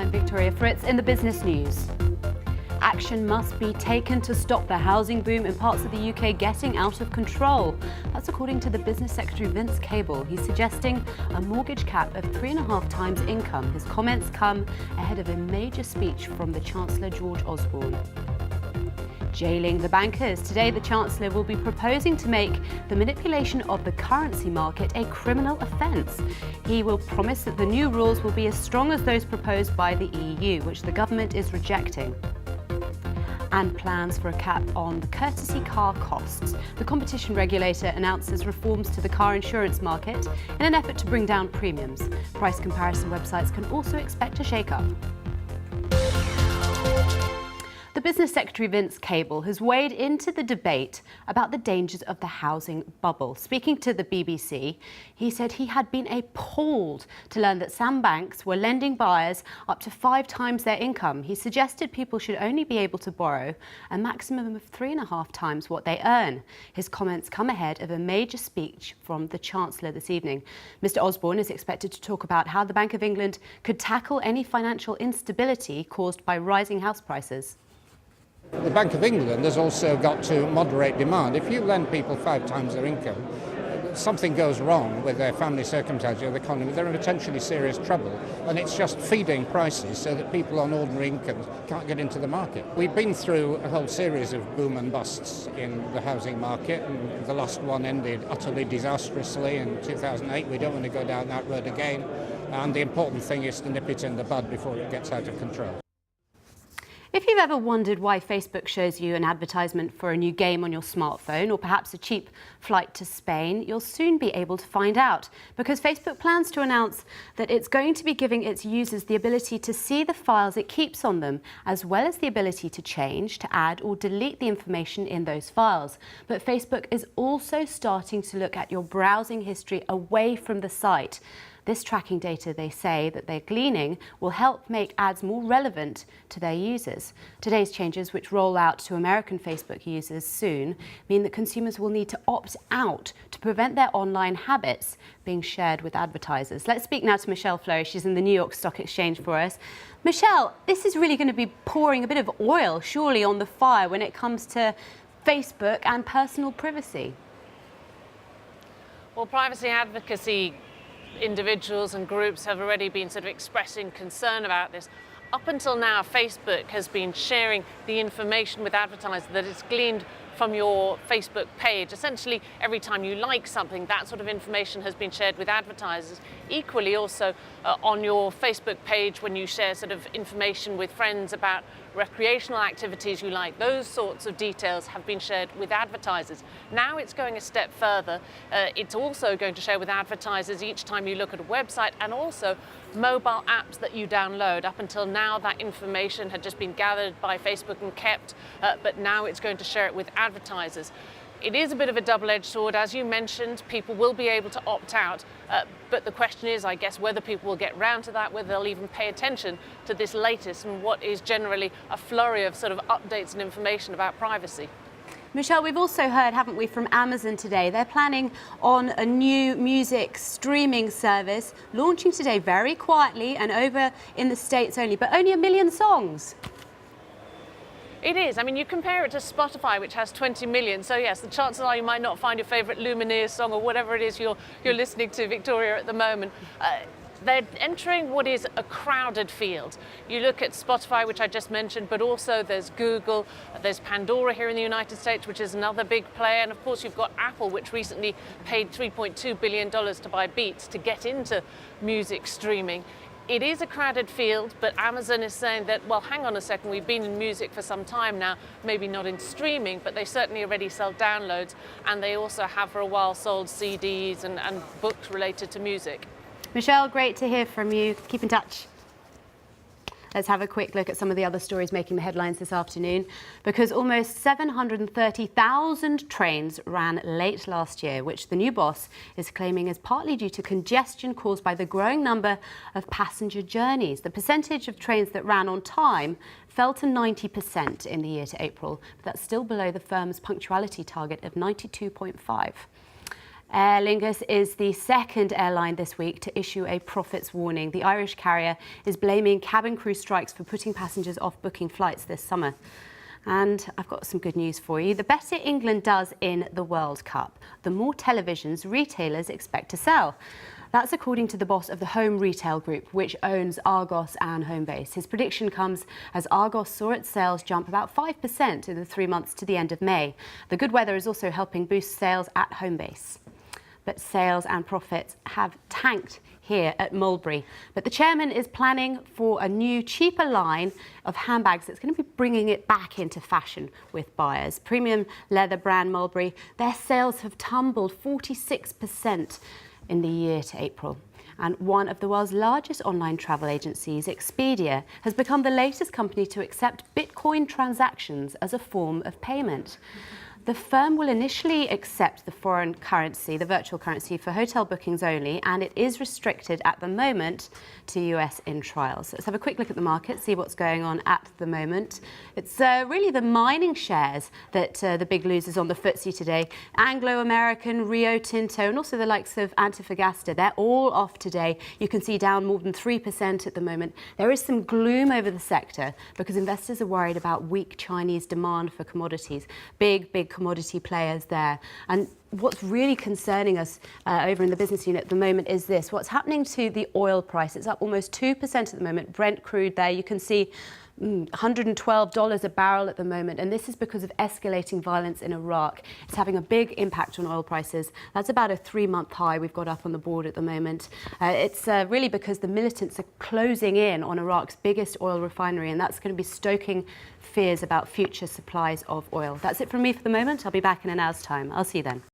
I'm Victoria. Fritz in the business news. Action must be taken to stop the housing boom in parts of the UK getting out of control. That's according to the Business Secretary Vince Cable. He's suggesting a mortgage cap of 3.5 times income. His comments come ahead of a major speech from the Chancellor George Osborne. Jailing the bankers. Today, the Chancellor will be proposing to make the manipulation of the currency market a criminal offence. He will promise that the new rules will be as strong as those proposed by the EU, which the government is rejecting. And plans for a cap on the courtesy car costs. The competition regulator announces reforms to the car insurance market in an effort to bring down premiums. Price comparison websites can also expect a shake-up. The Business Secretary Vince Cable has weighed into the debate about the dangers of the housing bubble. Speaking to the BBC, he said he had been appalled to learn that some banks were lending buyers up to 5 times their income. He suggested people should only be able to borrow a maximum of 3.5 times what they earn. His comments come ahead of a major speech from the Chancellor this evening. Mr Osborne is expected to talk about how the Bank of England could tackle any financial instability caused by rising house prices. The Bank of England has also got to moderate demand. If you lend people 5 times their income, something goes wrong with their family circumstances or the economy, they're in potentially serious trouble. And it's just feeding prices so that people on ordinary incomes can't get into the market. We've been through a whole series of boom and busts in the housing market, and the last one ended utterly disastrously in 2008. We don't want to go down that road again. And the important thing is to nip it in the bud before it gets out of control. If you've ever wondered why Facebook shows you an advertisement for a new game on your smartphone or perhaps a cheap flight to Spain, you'll soon be able to find out, because Facebook plans to announce that it's going to be giving its users the ability to see the files it keeps on them, as well as the ability to change, to add or delete the information in those files. But Facebook is also starting to look at your browsing history away from the site. This tracking data, they say, that they're gleaning will help make ads more relevant to their users. Today's changes, which roll out to American Facebook users soon, mean that consumers will need to opt out to prevent their online habits being shared with advertisers. Let's speak now to Michelle Fleury. She's in the New York Stock Exchange for us. Michelle, this is really going to be pouring a bit of oil, surely, on the fire when it comes to Facebook and personal privacy. Well, privacy advocacy individuals and groups have already been sort of expressing concern about this. Up until now, Facebook has been sharing the information with advertisers that it's gleaned from your Facebook page. Essentially, every time you like something, that sort of information has been shared with advertisers. Equally, also on your Facebook page, when you share sort of information with friends about recreational activities you like, those sorts of details have been shared with advertisers. Now it's going a step further. It's also going to share with advertisers each time you look at a website, and also mobile apps that you download. Up until now, that information had just been gathered by Facebook and kept, but now it's going to share it with advertisers. It is a bit of a double-edged sword. As you mentioned, people will be able to opt out, but the question is, I guess, whether people will get round to that, whether they'll even pay attention to this latest and what is generally a flurry of sort of updates and information about privacy. Michelle, we've also heard, haven't we, from Amazon today. They're planning on a new music streaming service launching today very quietly and over in the States only, but only 1 million songs. It is. I mean, you compare it to Spotify, which has 20 million. So yes, the chances are you might not find your favourite Lumineers song or whatever it is you're listening to, Victoria, at the moment. They're entering what is a crowded field. You look at Spotify, which I just mentioned, but also there's Google, there's Pandora here in the United States, which is another big player. And of course, you've got Apple, which recently paid $3.2 billion to buy Beats to get into music streaming. It is a crowded field, but Amazon is saying that, well, hang on a second, we've been in music for some time now, maybe not in streaming, but they certainly already sell downloads, and they also have for a while sold CDs and books related to music. Michelle, great to hear from you. Keep in touch. Let's have a quick look at some of the other stories making the headlines this afternoon, because almost 730,000 trains ran late last year, which the new boss is claiming is partly due to congestion caused by the growing number of passenger journeys. The percentage of trains that ran on time fell to 90% in the year to April, but that's still below the firm's punctuality target of 92.5%. Aer Lingus is the second airline this week to issue a profits warning. The Irish carrier is blaming cabin crew strikes for putting passengers off booking flights this summer. And I've got some good news for you. The better England does in the World Cup, the more televisions retailers expect to sell. That's according to the boss of the Home Retail Group, which owns Argos and Homebase. His prediction comes as Argos saw its sales jump about 5% in the 3 months to the end of May. The good weather is also helping boost sales at Homebase. But sales and profits have tanked here at Mulberry. But the chairman is planning for a new, cheaper line of handbags that's going to be bringing it back into fashion with buyers. Premium leather brand Mulberry, their sales have tumbled 46% in the year to April. And one of the world's largest online travel agencies, Expedia, has become the latest company to accept Bitcoin transactions as a form of payment. The firm will initially accept the foreign currency, the virtual currency, for hotel bookings only, and it is restricted at the moment to US in trials. So let's have a quick look at the market, see what's going on at the moment. It's really the mining shares that the big losers on the FTSE today. Anglo American, Rio Tinto, and also the likes of Antofagasta, they're all off today. You can see down more than 3% at the moment. There is some gloom over the sector because investors are worried about weak Chinese demand for commodities. Big commodity players there. And what's really concerning us over in the business unit at the moment is this. What's happening to the oil price? It's up almost 2% at the moment. Brent crude there, you can see $112 a barrel at the moment, and this is because of escalating violence in Iraq. It's having a big impact on oil prices. That's about a 3-month high we've got up on the board at the moment. It's really because the militants are closing in on Iraq's biggest oil refinery, and that's going to be stoking fears about future supplies of oil. That's it from me for the moment. I'll be back in an hour's time. I'll see you then.